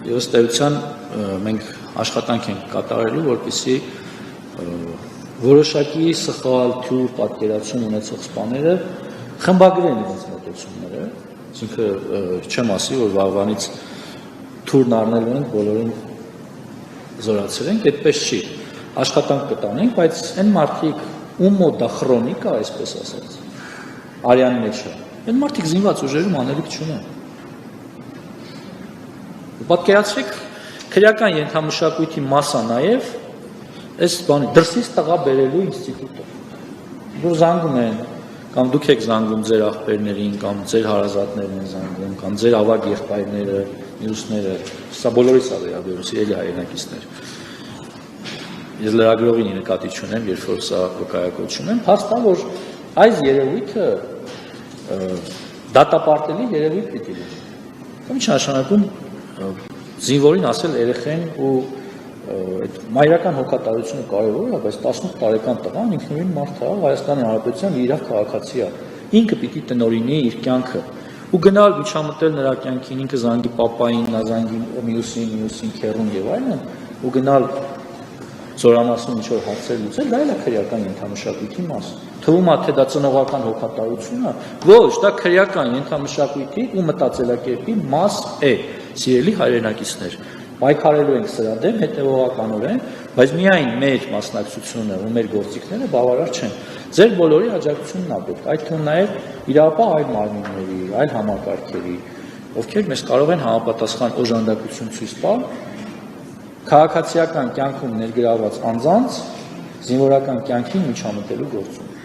Եվ ըստ էության մենք աշխատանք ենք կատարելու, որպեսզի որոշակի սխալ թյուր պատկերացում ունեցող սպաները խմբագրեն իրենց մոտեցումները, այսինքն չեմ ասի, որ վաղվանից թուրն առնելու ենք, բոլորին զորացրել ենք, այդպես չի, աշխատանք կտանենք, բայց այն մարդիկ, ում մոտ դա խրոնիկ է, այսպես ասած, արյան մեջ է, այն մարդիկ զինված ուժերում անելիք չունեն։ Պատկերացրեք, քրեական ենթամշակույթի մասա նաև այս բանի դրսից տղա բերելու ինստիտուտը, որ զանգում են, կամ դուք եք զանգում ձեր աղբերներին, կամ ձեր հարազատներն են զանգում, կամ ձեր ավագ եղբայրները, մյուսները, սա բոլորիս է վերաբերում, սիրելի հայրենակիցներ։ Ես լրագրողին նկատի չունեմ, երբ որ սա վկայակոչում եմ, փաստ է, որ այս երևույթը դատապարտելի երևույթ պիտի լինի։ Կամ ինչ նշանակում զինվորին ասել երեխային ու այդ մայրական հոգատարությունը կարևոր է, բայց 18 տարեկան տղան ինքնուրույն մարդ է, Հայաստանի Հանրապետության իրավ քաղաքացի է։ Ինքը պիտի տնօրինի իր կյանքը ու գնալ միջամտել նրա կյանքին, ինքը զանգի պապային, նա զանգի մյուսին քեռուն եւ այլն, ու գնալ զորամասում ինչ-որ հարցեր լուծել, դա էլ է քրեական ենթամշակույթի մաս։ Թվում է, թե դա ծնողական հոգատարություն է, ոչ, դա քրեական ենթամշակույթի ու մտածելակերպի մաս է, սիրելի հայրենակիցներ։ Պայքարելու ենք սրա դեմ հետևողականորեն, բայց միայն մեր մասնակցությունը ու մեր գործիքները բավարար չեն։ Ձեր բոլորի աջակցությունն է պետք, այդ թվում նաև իրապահ այլ մարմինների, այլ համակարգերի, ովքեր մեզ կարող են համապատասխան օժանդակություն ցույց տալ քաղաքացիական կյանքում ներգրավված անձանց զինվորական կյանքին միջամտելու գործում։